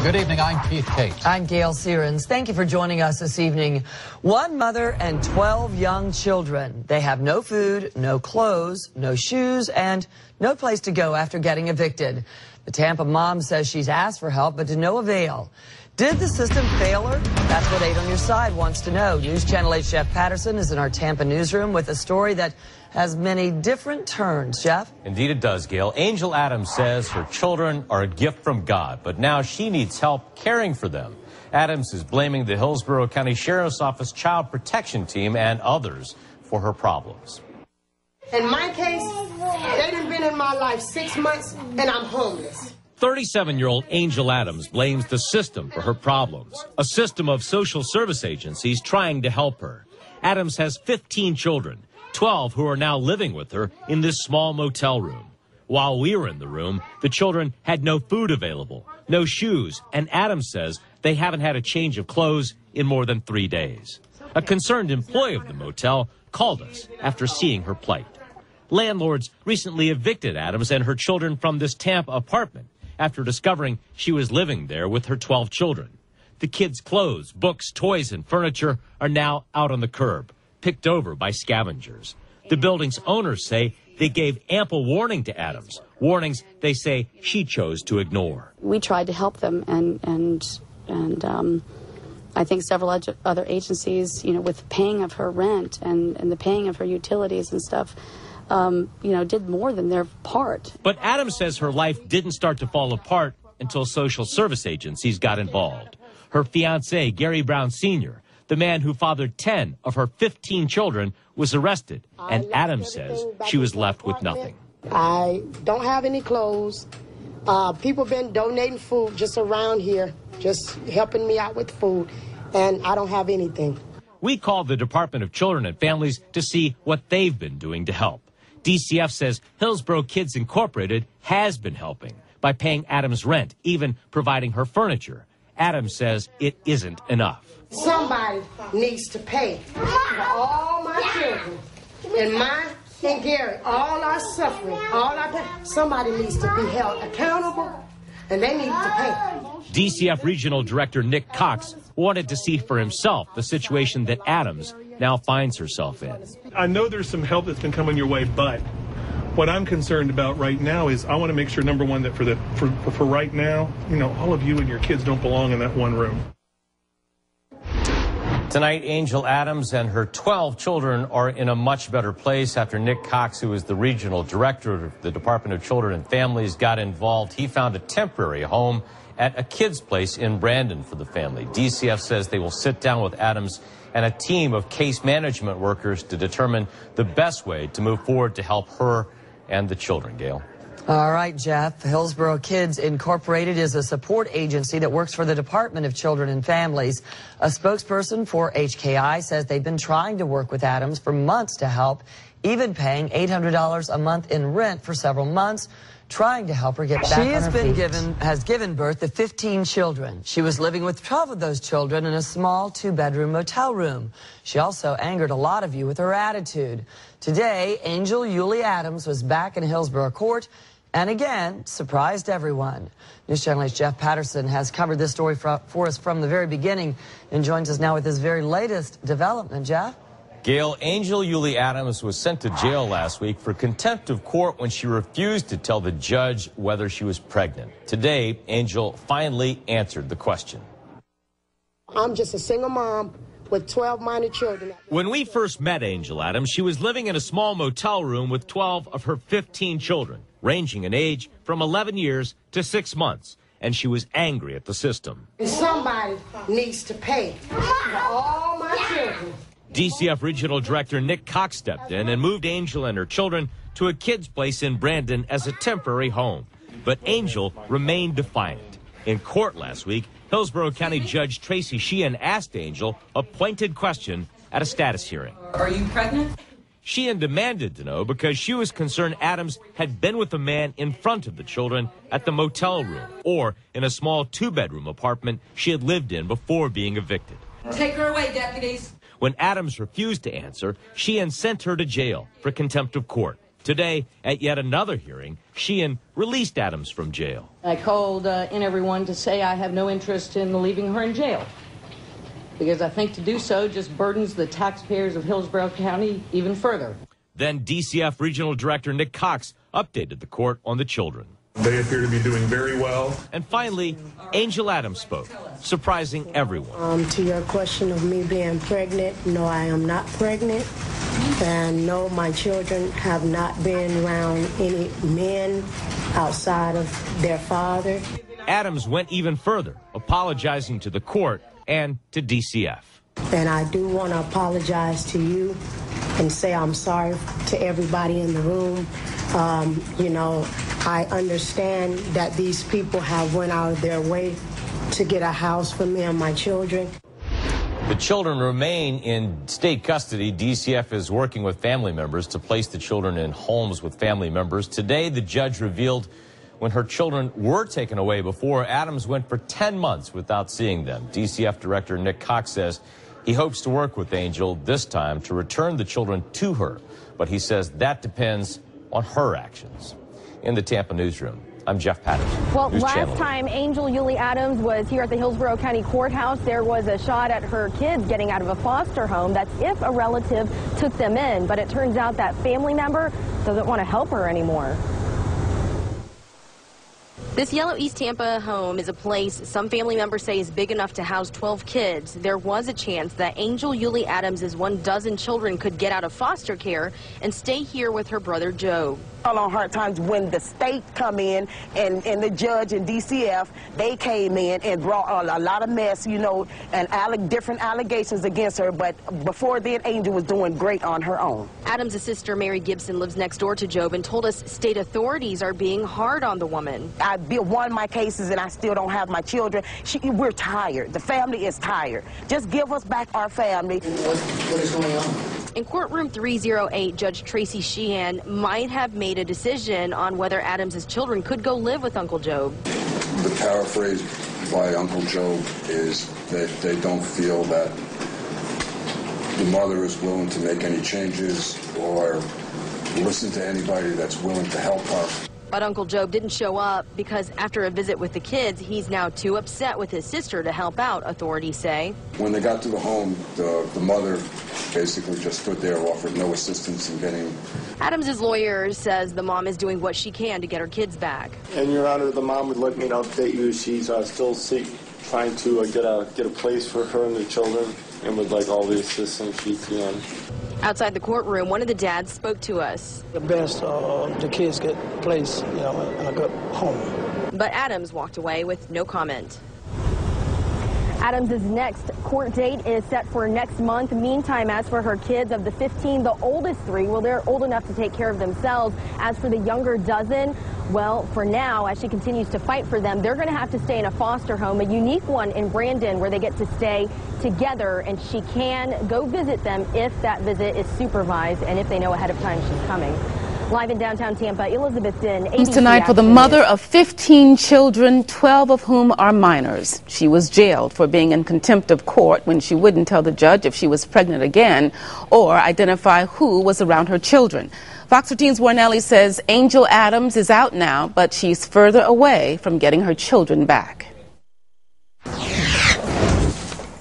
Good evening, I'm Keith Cates. I'm Gail Searens. Thank you for joining us this evening. One mother and 12 young children. They have no food, no clothes, no shoes, and no place to go after getting evicted. The Tampa mom says she's asked for help, but to no avail. Did the system fail her? That's what 8 on Your Side wants to know. News Channel 8's Jeff Patterson is in our Tampa newsroom with a story that has many different turns. Jeff? Indeed it does, Gail. Angel Adams says her children are a gift from God, but now she needs help caring for them. Adams is blaming the Hillsborough County Sheriff's Office Child Protection Team and others for her problems. In my case, they done been in my life 6 months and I'm homeless. 37-year-old Angel Adams blames the system for her problems, a system of social service agencies trying to help her. Adams has 15 children, 12 who are now living with her in this small motel room. While we were in the room, the children had no food available, no shoes, and Adams says they haven't had a change of clothes in more than 3 days. A concerned employee of the motel called us after seeing her plight. Landlords recently evicted Adams and her children from this Tampa apartment after discovering she was living there with her 12 children. The kids' clothes, books, toys, and furniture are now out on the curb, picked over by scavengers. The building's owners say they gave ample warning to Adams, warnings they say she chose to ignore. We tried to help them, and I think several other agencies, with paying of her rent and the paying of her utilities and stuff, did more than their part. But Adams says her life didn't start to fall apart until social service agencies got involved. Her fiancé, Gary Brown Sr., the man who fathered 10 of her 15 children, was arrested, and Adams says she was left with nothing. I don't have any clothes. People been donating food just around here, just helping me out with food, and I don't have anything. We called the Department of Children and Families to see what they've been doing to help. DCF says Hillsborough Kids Incorporated has been helping by paying Adams rent, even providing her furniture. Adams says it isn't enough. Somebody needs to pay for all my children, and mine and Gary, all our suffering, all our pain. Somebody needs to be held accountable, and they need to pay. DCF Regional Director Nick Cox wanted to see for himself the situation that Adams now finds herself in. I know there's some help that's been coming your way, but what I'm concerned about right now is I want to make sure, number one, that for right now, all of you and your kids don't belong in that one room. Tonight, Angel Adams and her 12 children are in a much better place after Nick Cox, who is the regional director of the Department of Children and Families, got involved. He found a temporary home at a kid's place in Brandon for the family. DCF says they will sit down with Adams and a team of case management workers to determine the best way to move forward to help her and the children. Gail. All right, Jeff. Hillsborough Kids Incorporated is a support agency that works for the Department of Children and Families. A spokesperson for HKI says they've been trying to work with Adams for months to help, even paying $800 a month in rent for several months, trying to help her get back on her feet. She has given birth to 15 children. She was living with 12 of those children in a small 2-bedroom motel room. She also angered a lot of you with her attitude. Today, Angel Yulie Adams was back in Hillsborough Court and again surprised everyone. News Channel 8's Jeff Patterson has covered this story for us from the very beginning and joins us now with his very latest development. Jeff? Gail, Angel Yulie Adams was sent to jail last week for contempt of court when she refused to tell the judge whether she was pregnant. Today, Angel finally answered the question. I'm just a single mom with 12 minor children. When we first met Angel Adams, she was living in a small motel room with 12 of her 15 children, ranging in age from 11 years to 6 months, and she was angry at the system. Somebody needs to pay for all my children. DCF Regional Director Nick Cox stepped in and moved Angel and her children to a kid's place in Brandon as a temporary home. But Angel remained defiant. In court last week, Hillsborough County Judge Tracy Sheehan asked Angel a pointed question at a status hearing. Are you pregnant? Sheehan demanded to know because she was concerned Adams had been with a man in front of the children at the motel room or in a small 2-bedroom apartment she had lived in before being evicted. Take her away, deputies. When Adams refused to answer, Sheehan sent her to jail for contempt of court. Today, at yet another hearing, Sheehan released Adams from jail. I called in everyone to say I have no interest in leaving her in jail, because I think to do so just burdens the taxpayers of Hillsborough County even further. Then DCF Regional Director Nick Cox updated the court on the children. They appear to be doing very well. And finally, Angel Adams spoke, surprising everyone. To your question of me being pregnant, no, I am not pregnant. And no, my children have not been around any men outside of their father. Adams went even further, apologizing to the court and to DCF. And I do want to apologize to you and say I'm sorry to everybody in the room. I understand that these people have went out of their way to get a house for me and my children. The children remain in state custody. DCF is working with family members to place the children in homes with family members. Today, the judge revealed when her children were taken away before, Adams went for 10 months without seeing them. DCF Director Nick Cox says he hopes to work with Angel this time to return the children to her, but he says that depends on her actions. In the Tampa newsroom, I'm Jeff Patterson. Well, News last Channel. time Angel Yulie Adams was here at the Hillsborough County Courthouse, there was a shot at her kids getting out of a foster home. That's if a relative took them in. But it turns out that family member doesn't want to help her anymore. This yellow East Tampa home is a place some family members say is big enough to house 12 kids. There was a chance that Angel Yulie Adams' 12 children could get out of foster care and stay here with her brother Joe. On hard times when the state come in and the judge and DCF, they came in and brought a lot of mess, and different allegations against her. But before then, Angel was doing great on her own. Adams' sister Mary Gibson lives next door to Job and told us state authorities are being hard on the woman. I won my cases and I still don't have my children. We're tired. The family is tired. Just give us back our family. What is going on? In courtroom 308, Judge Tracy Sheehan might have made a decision on whether Adams' children could go live with Uncle Job. The paraphrase by Uncle Job is that they don't feel that the mother is willing to make any changes or listen to anybody that's willing to help her. But Uncle Job didn't show up because after a visit with the kids, he's now too upset with his sister to help out, authorities say. When they got to the home, the mother basically just stood there, offered no assistance in getting... Adams' lawyer says the mom is doing what she can to get her kids back. And, Your Honor, the mom would like me to update you. She's still trying to get a place for her and the children and would like all the assistance she can. Outside the courtroom, one of the dads spoke to us. The best the kids get placed, in a good home. But Adams walked away with no comment. Adams' next court date is set for next month. Meantime, as for her kids, of the 15, the oldest 3, well, they're old enough to take care of themselves. As for the younger dozen, well, for now, as she continues to fight for them, they're going to have to stay in a foster home, a unique one in Brandon, where they get to stay together, and she can go visit them if that visit is supervised and if they know ahead of time she's coming. Live in downtown Tampa, Elizabeth Din, ABC Tonight for the mother of 15 children, 12 of whom are minors. She was jailed for being in contempt of court when she wouldn't tell the judge if she was pregnant again or identify who was around her children. Fox 13's Warnelli says Angel Adams is out now, but she's further away from getting her children back.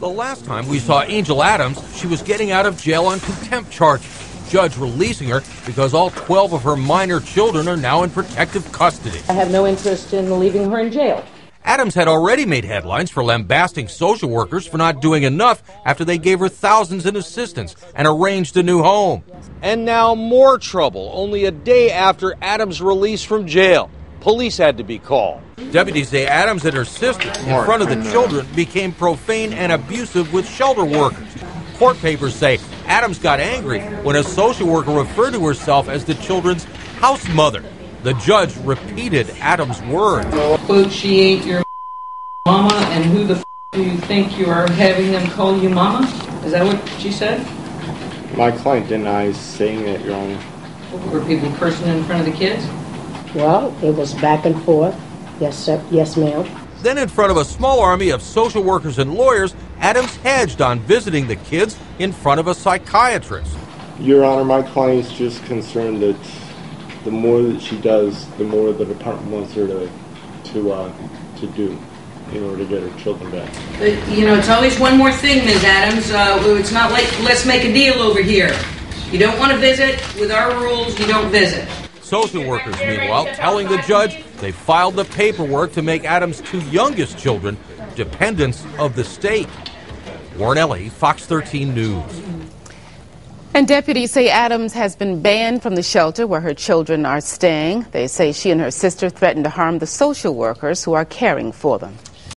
The last time we saw Angel Adams, she was getting out of jail on contempt charges. Judge releasing her because all 12 of her minor children are now in protective custody. I have no interest in leaving her in jail. Adams had already made headlines for lambasting social workers for not doing enough after they gave her thousands in assistance and arranged a new home. And now more trouble, only a day after Adams' release from jail. Police had to be called. Deputies say Adams and her sister, in front of the children, became profane and abusive with shelter workers. Court papers say Adams got angry when a social worker referred to herself as the children's house mother. The judge repeated Adams' words. Quote, she ain't your mama, and who the do you think you are having them call you mama? Is that what she said? My client denies saying it, Your Honor. Were people cursing in front of the kids? Well, it was back and forth. Yes, sir. Yes, ma'am. Then in front of a small army of social workers and lawyers, Adams hedged on visiting the kids in front of a psychiatrist. Your Honor, my client is just concerned that the more that she does, the more the department wants her to do in order to get her children back. But, it's always one more thing, Ms. Adams. It's not like let's make a deal over here. You don't want to visit, with our rules, you don't visit. Social workers, meanwhile, telling the judge they filed the paperwork to make Adams' two youngest children dependents of the state. Warren Ellie, Fox 13 News. And deputies say Adams has been banned from the shelter where her children are staying. They say she and her sister threatened to harm the social workers who are caring for them.